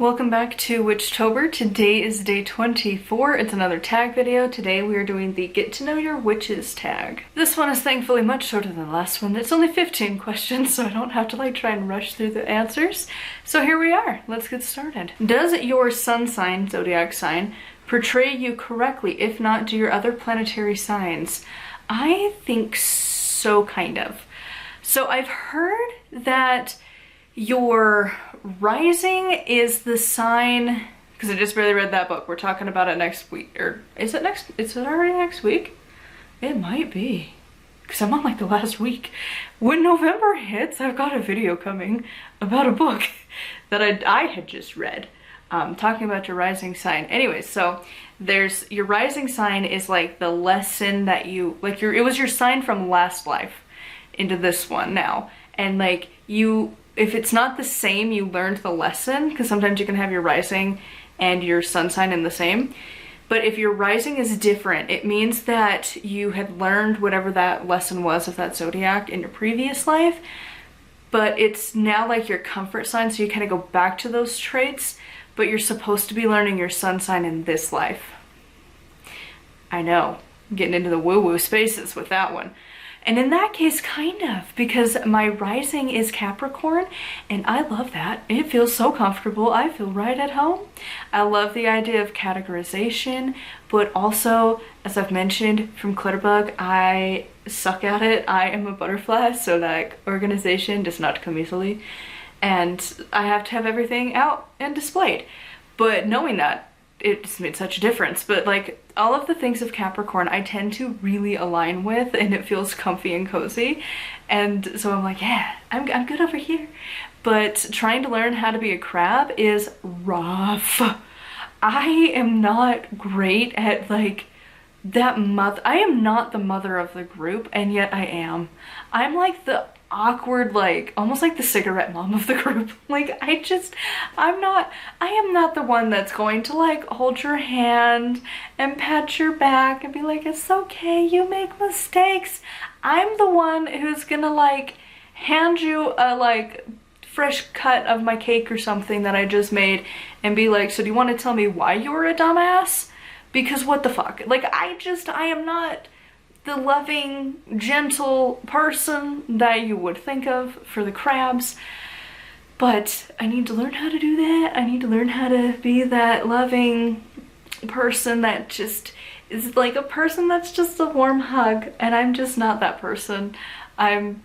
Welcome back to Witchtober. Today is day 24. It's another tag video. Today we are doing the Get to Know Your Witches tag. This one is thankfully much shorter than the last one. It's only 15 questions, so I don't have to try and rush through the answers. So here we are. Let's get started. Does your sun sign, zodiac sign, portray you correctly? If not, do your other planetary signs? I think so, kind of. So I've heard that your rising is the sign, because I just barely read that book. We're talking about it next week, or is it next? Is it already next week? It might be, because I'm on the last week. When November hits, I've got a video coming about a book that I had just read, talking about your rising sign. Anyways, so there's your rising sign is the lesson that you it was your sign from last life into this one now, and if it's not the same, you learned the lesson, because sometimes you can have your rising and your sun sign in the same. But if your rising is different, it means that you had learned whatever that lesson was of that zodiac in your previous life, but it's now your comfort sign, so you kind of go back to those traits, but you're supposed to be learning your sun sign in this life. I know, I'm getting into the woo-woo spaces with that one. And in that case, kind of, because my rising is Capricorn, and I love that. It feels so comfortable. I feel right at home. I love the idea of categorization, but also, as I've mentioned from Clutterbug, I suck at it. I am a butterfly, so organization does not come easily, and I have to have everything out and displayed. But knowing that, it's made such a difference. But all of the things of Capricorn I tend to really align with, and it feels comfy and cozy, and so I'm yeah, I'm good over here. But trying to learn how to be a crab is rough. I am not great at that mother. I am not the mother of the group, and yet I am. I'm the awkward, almost the cigarette mom of the group. I am not the one that's going to hold your hand and pat your back and be it's okay, you make mistakes. I'm the one who's gonna hand you a fresh cut of my cake or something that I just made and be so do you want to tell me why you were a dumbass? Because what the fuck? I am not the loving, gentle person that you would think of for the crabs. But I need to learn how to do that. I need to learn how to be that loving person that just is a person that's just a warm hug. And I'm just not that person. I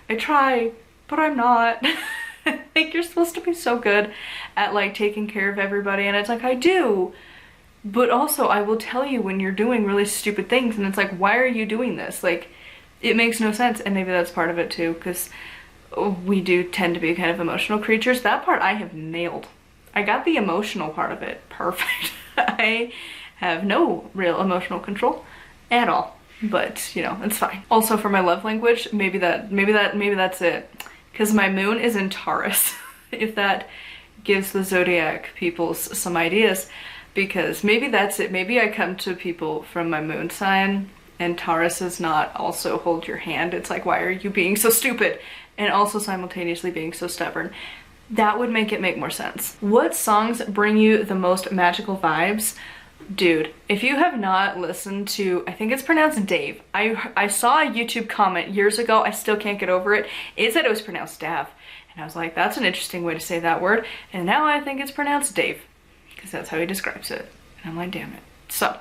try, but I'm not. You're supposed to be so good at taking care of everybody, and it's I do. But also, I will tell you when you're doing really stupid things, and it's why are you doing this? It makes no sense, and maybe that's part of it too, because we do tend to be kind of emotional creatures. That part I have nailed. I got the emotional part of it perfect. I have no real emotional control at all, but it's fine. Also, for my love language, maybe that's it, because my moon is in Taurus. If that gives the zodiac peoples some ideas. Because maybe that's it. Maybe I come to people from my moon sign, and Taurus is not also hold your hand. It's why are you being so stupid? And also simultaneously being so stubborn. That would make it make more sense. What songs bring you the most magical vibes? Dude, if you have not listened to, I think it's pronounced Dave. I saw a YouTube comment years ago. I still can't get over it. It said it was pronounced Dav. And I was that's an interesting way to say that word. And now I think it's pronounced Dave, because that's how he describes it. And I'm damn it. So,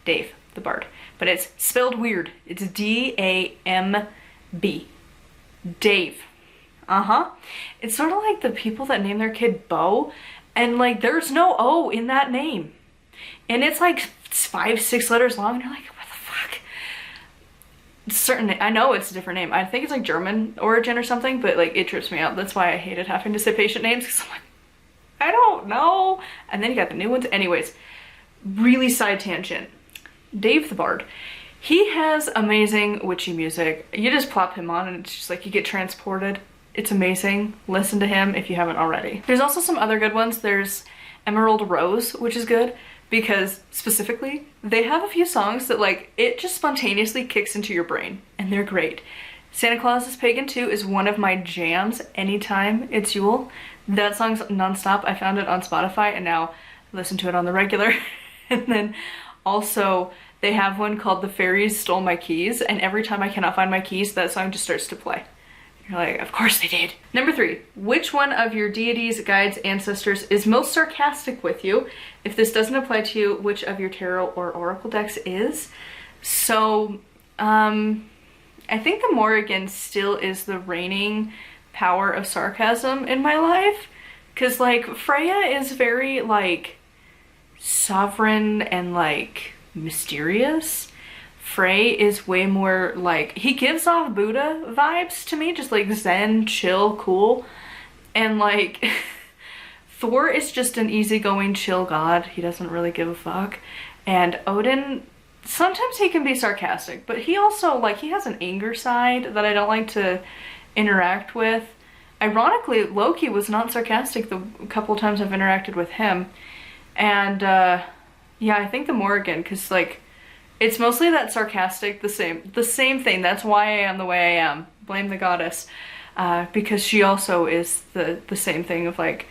Dave, the bard. But it's spelled weird. It's D-A-M-B. Dave. It's sort of the people that name their kid Bo, and there's no O in that name. And it's 5-6 letters long, and you're what the fuck? Certainly, I know it's a different name. I think it's German origin or something, but it trips me out. That's why I hated having to say patient names, because I'm I don't know. And then you got the new ones. Anyways, really side tangent. Dave the Bard. He has amazing witchy music. You just plop him on and it's just you get transported. It's amazing. Listen to him if you haven't already. There's also some other good ones. There's Emerald Rose, which is good because specifically they have a few songs that it just spontaneously kicks into your brain, and they're great. Santa Claus is Pagan 2 is one of my jams anytime it's Yule. That song's nonstop. I found it on Spotify and now I listen to it on the regular. And then also they have one called The Fairies Stole My Keys, and every time I cannot find my keys, that song just starts to play. You're like, of course they did. Number 3, which one of your deities, guides, ancestors is most sarcastic with you? If this doesn't apply to you, which of your tarot or oracle decks is? So, I think the Morrigan still is the reigning power of sarcasm in my life. Cause like Freya is very like sovereign and like mysterious. Frey is way more like, he gives off Buddha vibes to me, just like zen, chill, cool. And like Thor is just an easygoing, chill god. He doesn't really give a fuck. And Odin, sometimes he can be sarcastic, but he also like, he has an anger side that I don't like to interact with. Ironically, Loki was not sarcastic the couple times I've interacted with him. And yeah, I think the Morrigan, because like it's mostly that sarcastic, the same thing. That's why I am the way I am. Blame the goddess, because she also is the same thing of like,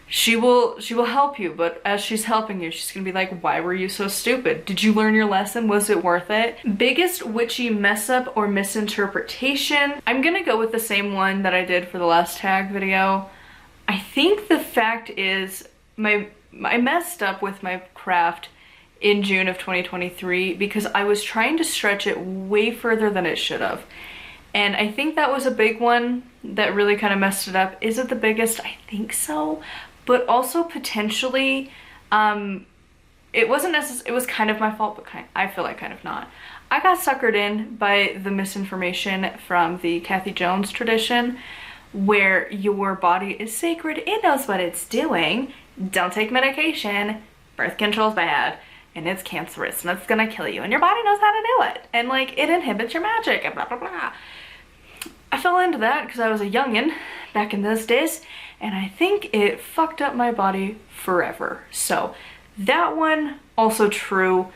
she will help you, but as she's helping you, she's gonna be like, why were you so stupid? Did you learn your lesson? Was it worth it? Biggest witchy mess up or misinterpretation? I'm gonna go with the same one that I did for the last tag video. I think the fact is I messed up with my craft in June of 2023 because I was trying to stretch it way further than it should have. And I think that was a big one that really kind of messed it up. Is it the biggest? I think so. But also potentially, it wasn't necessarily, it was kind of my fault, but I feel like kind of not. I got suckered in by the misinformation from the Kathy Jones tradition, where your body is sacred, it knows what it's doing, don't take medication, birth control's bad, and it's cancerous, and it's gonna kill you, and your body knows how to do it, and like, it inhibits your magic, and blah, blah, blah. I fell into that because I was a youngin' back in those days, and I think it fucked up my body forever. So that one, also true,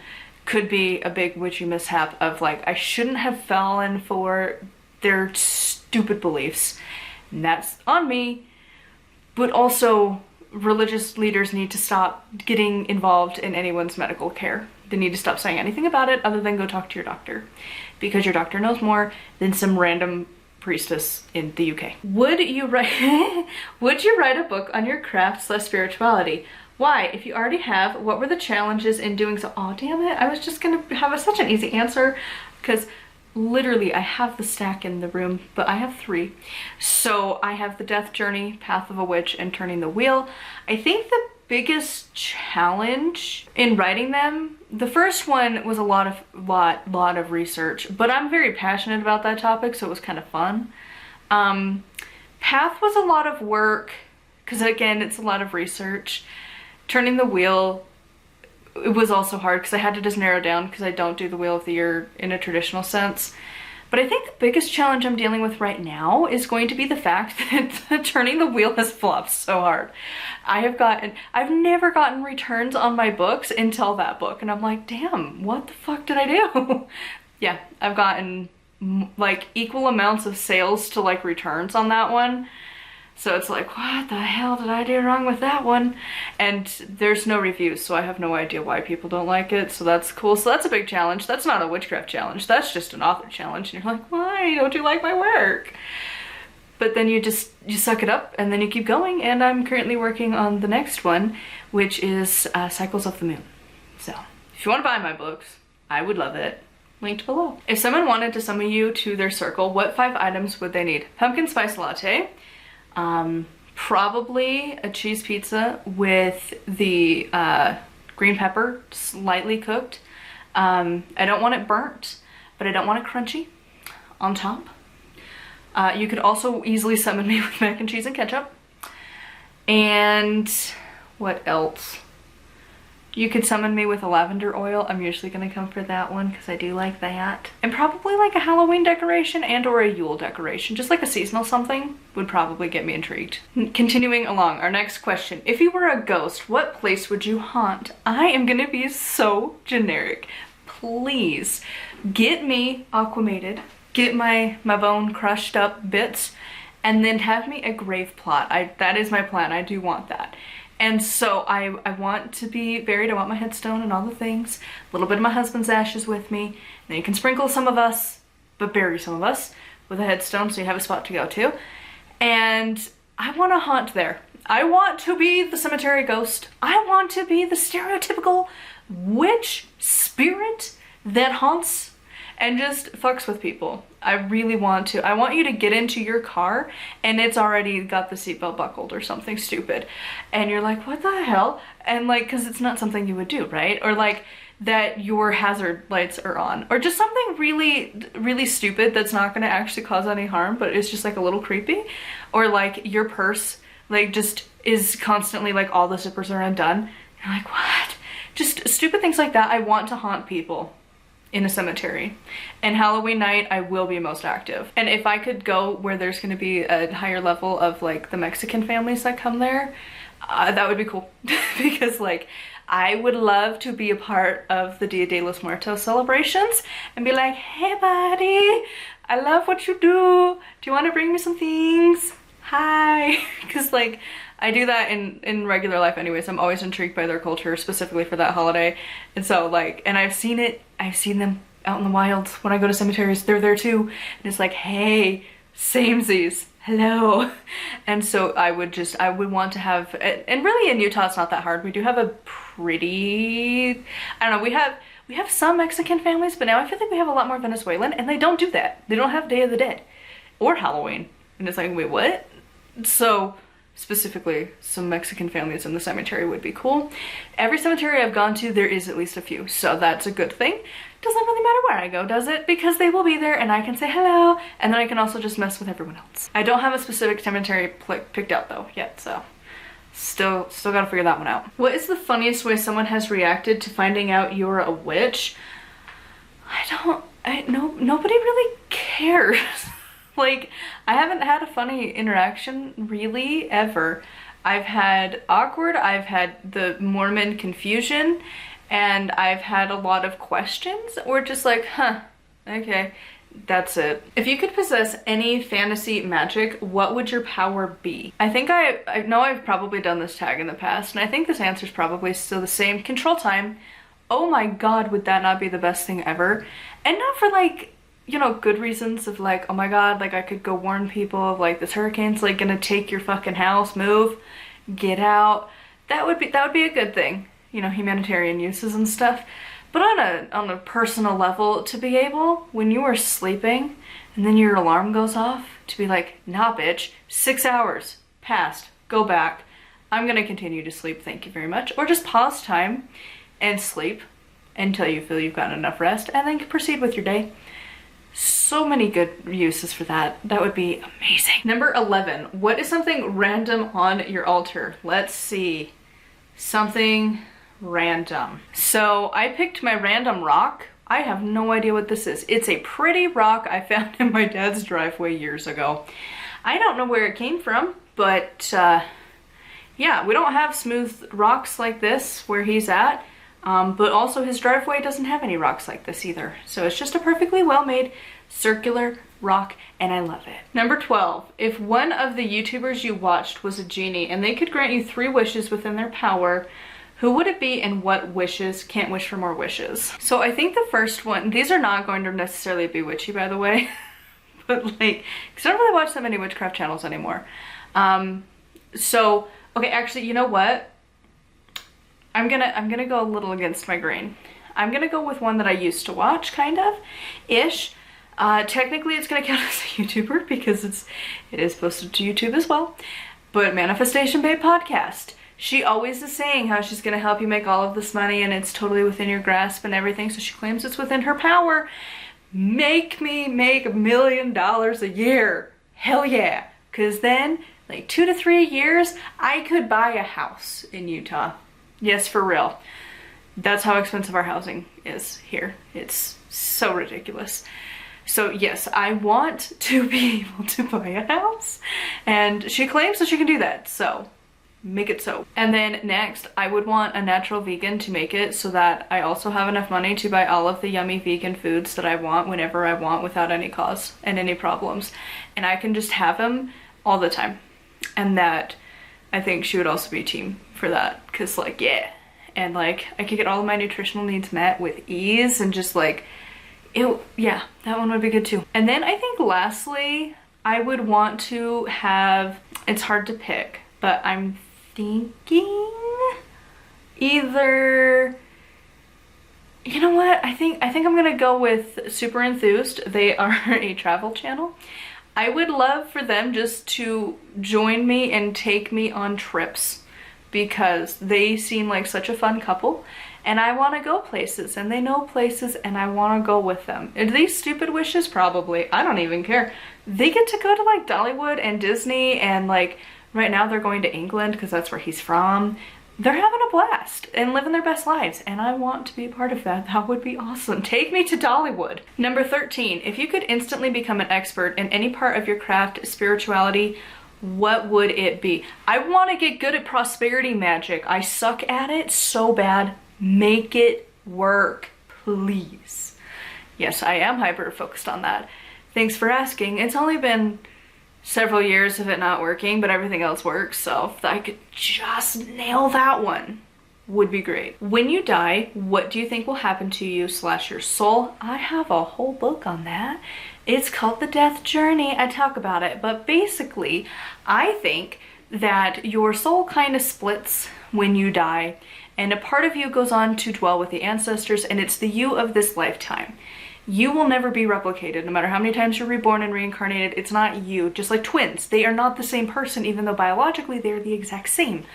could be a big witchy mishap of like, I shouldn't have fallen for their stupid beliefs, and that's on me. But also, religious leaders need to stop getting involved in anyone's medical care. They need to stop saying anything about it other than go talk to your doctor, because your doctor knows more than some random priestess in the UK. Would you write a book on your craft/spirituality? Why? If you already have, what were the challenges in doing so? Oh, damn it. I was just gonna have such an easy answer because literally I have the stack in the room, but I have 3. So I have the Death Journey, Path of a Witch, and Turning the Wheel. I think the biggest challenge in writing them, the first one was a lot of research, but I'm very passionate about that topic, so it was kind of fun. Path was a lot of work, because again, it's a lot of research. Turning the Wheel, it was also hard because I had to just narrow down because I don't do the Wheel of the Year in a traditional sense. But I think the biggest challenge I'm dealing with right now is going to be the fact that Turning the Wheel has flopped so hard. I've never gotten returns on my books until that book, and I'm like, damn, what the fuck did I do? Yeah, I've gotten like equal amounts of sales to like returns on that one. So it's like, what the hell did I do wrong with that one? And there's no reviews, so I have no idea why people don't like it, so that's cool. So that's a big challenge. That's not a witchcraft challenge. That's just an author challenge. And you're like, why don't you like my work? But then you suck it up and then you keep going. And I'm currently working on the next one, which is Cycles of the Moon. So if you want to buy my books, I would love it. Linked below. If someone wanted to summon you to their circle, what 5 items would they need? Pumpkin spice latte. Probably a cheese pizza with the green pepper slightly cooked. I don't want it burnt, but I don't want it crunchy on top. You could also easily summon me with mac and cheese and ketchup. And what else? You could summon me with a lavender oil. I'm usually gonna come for that one because I do like that. And probably like a Halloween decoration and or a Yule decoration. Just like a seasonal something would probably get me intrigued. Continuing along, our next question. If you were a ghost, what place would you haunt? I am gonna be so generic. Please get me aquamated, get my bone crushed up bits, and then have me a grave plot. That is my plan. I do want that. And so I want to be buried. I want my headstone and all the things. A little bit of my husband's ashes with me. And then you can sprinkle some of us, but bury some of us with a headstone so you have a spot to go to. And I want to haunt there. I want to be the cemetery ghost. I want to be the stereotypical witch spirit that haunts and just fucks with people. I really want to. I want you to get into your car and it's already got the seatbelt buckled or something stupid. And you're like, what the hell? And like, cause it's not something you would do, right? Or like that your hazard lights are on. Or just something really, really stupid that's not gonna actually cause any harm, but it's just like a little creepy. Or like your purse like just is constantly like all the zippers are undone. You're like, what? Just stupid things like that. I want to haunt people in a cemetery. And Halloween night, I will be most active. And if I could go where there's gonna be a higher level of like the Mexican families that come there, that would be cool. Because like, I would love to be a part of the Dia de los Muertos celebrations and be like, hey buddy, I love what you do. Do you wanna bring me some things? Hi. Cause like, I do that in regular life anyways. I'm always intrigued by their culture, specifically for that holiday. And so like, and I've seen them out in the wild when I go to cemeteries. They're there too. And it's like, hey, samesies, hello. And so I would want to have, and really in Utah it's not that hard. We do have a pretty, I don't know, we have some Mexican families, but now I feel like we have a lot more Venezuelan, and they don't do that. They don't have Day of the Dead or Halloween. And it's like, wait, what? So specifically some Mexican families in the cemetery would be cool. Every cemetery I've gone to, there is at least a few, so that's a good thing. Doesn't really matter where I go, does it? Because they will be there and I can say hello, and then I can also just mess with everyone else. I don't have a specific cemetery picked out though yet, so still gotta figure that one out. What is the funniest way someone has reacted to finding out you're a witch? Nobody really cares. Like, I haven't had a funny interaction really ever. I've had awkward, I've had the Mormon confusion, and I've had a lot of questions or just like, huh, okay, that's it. If you could possess any fantasy magic, what would your power be? I think I know I've probably done this tag in the past, and I think this answer is probably still the same. Control time. Oh my god, would that not be the best thing ever? And not for like, you know, good reasons of like, oh my god, like I could go warn people of like this hurricane's like gonna take your fucking house, move, get out. That would be a good thing, you know, humanitarian uses and stuff. But on a personal level, to be able, when you are sleeping and then your alarm goes off, to be like, nah bitch, 6 hours passed, go back. I'm gonna continue to sleep, thank you very much. Or just pause time and sleep until you feel you've gotten enough rest and then proceed with your day. So many good uses for that. That would be amazing. Number 11, what is something random on your altar? Let's see. Something random. So I picked my random rock. I have no idea what this is. It's a pretty rock I found in my dad's driveway years ago. I don't know where it came from, but yeah, we don't have smooth rocks like this where he's at. But also his driveway doesn't have any rocks like this either. So it's just a perfectly well-made circular rock, and I love it. Number 12, if one of the YouTubers you watched was a genie and they could grant you 3 wishes within their power, who would it be and what wishes? Can't wish for more wishes. So I think the first one, these are not going to necessarily be witchy, by the way, but like, because I don't really watch that many witchcraft channels anymore. So, okay, actually, you know what? I'm gonna go a little against my grain. I'm gonna go with one that I used to watch, kind of, ish. Technically it's gonna count as a YouTuber because it is posted to YouTube as well. But Manifestation Babe podcast. She always is saying how she's gonna help you make all of this money and it's totally within your grasp and everything. So she claims it's within her power. Make me make $1 million a year. Hell yeah. Cause then like 2 to 3 years, I could buy a house in Utah. Yes, for real. That's how expensive our housing is here. It's so ridiculous. So yes, I want to be able to buy a house, and she claims that she can do that, so make it so. And then next, I would want a natural vegan to make it so that I also have enough money to buy all of the yummy vegan foods that I want whenever I want without any cause and any problems. And I can just have them all the time. And that I think she would also be team for that, because like, yeah. And like, I could get all of my nutritional needs met with ease, and just like, yeah, that one would be good too. And then I think lastly, I would want to have, it's hard to pick, but I'm thinking either, you know what, I think I'm gonna go with Super Enthused. They are a travel channel. I would love for them just to join me and take me on trips, because they seem like such a fun couple, and I want to go places, and they know places, and I want to go with them. Are these stupid wishes? Probably. I don't even care. They get to go to like Dollywood and Disney, and like right now they're going to England because that's where he's from. They're having a blast and living their best lives, and I want to be a part of that. That would be awesome. Take me to Dollywood. Number 13, if you could instantly become an expert in any part of your craft, spirituality, what would it be? I want to get good at prosperity magic. I suck at it so bad. Make it work, please. Yes, I am hyper focused on that. Thanks for asking. It's only been several years of it not working, but everything else works, so if I could just nail that one, would be great. When you die, what do you think will happen to you / your soul? I have a whole book on that. It's called The Death Journey. I talk about it, but basically, I think that your soul kind of splits when you die, and a part of you goes on to dwell with the ancestors, and it's the you of this lifetime. You will never be replicated, no matter how many times you're reborn and reincarnated. It's not you. Just like twins, they are not the same person, even though biologically they're the exact same.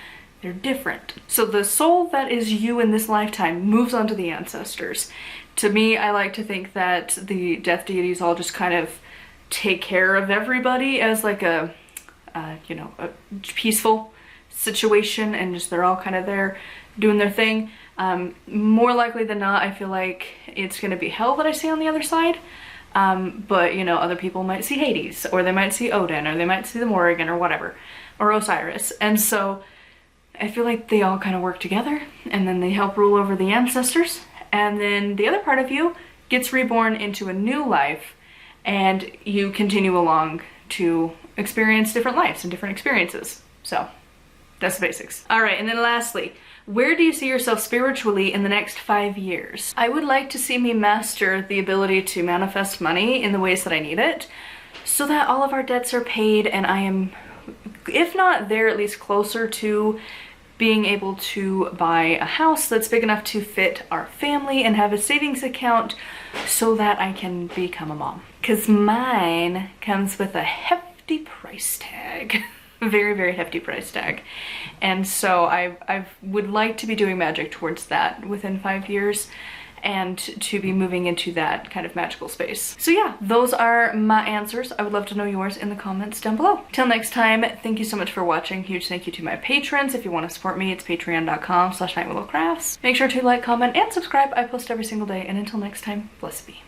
They're different. So the soul that is you in this lifetime moves on to the ancestors. To me, I like to think that the death deities all just kind of take care of everybody as like a you know, a peaceful situation, and just they're all kind of there doing their thing. More likely than not, I feel like it's gonna be hell that I see on the other side. But you know, other people might see Hades, or they might see Odin, or they might see the Morrigan, or whatever, or Osiris. And so I feel like they all kind of work together, and then they help rule over the ancestors. And then the other part of you gets reborn into a new life, and you continue along to experience different lives and different experiences. So that's the basics. All right, and then lastly, where do you see yourself spiritually in the next 5 years? I would like to see me master the ability to manifest money in the ways that I need it, so that all of our debts are paid, and I am, if not there, at least closer to being able to buy a house that's big enough to fit our family and have a savings account so that I can become a mom. Because mine comes with a hefty price tag. Very, very hefty price tag. And so I would like to be doing magic towards that within 5 years, and to be moving into that kind of magical space. So yeah, those are my answers. I would love to know yours in the comments down below. Till next time, thank you so much for watching. Huge thank you to my patrons. If you want to support me, it's patreon.com/nightwillowcrafts. Make sure to like, comment, and subscribe. I post every single day. And until next time, blessed be.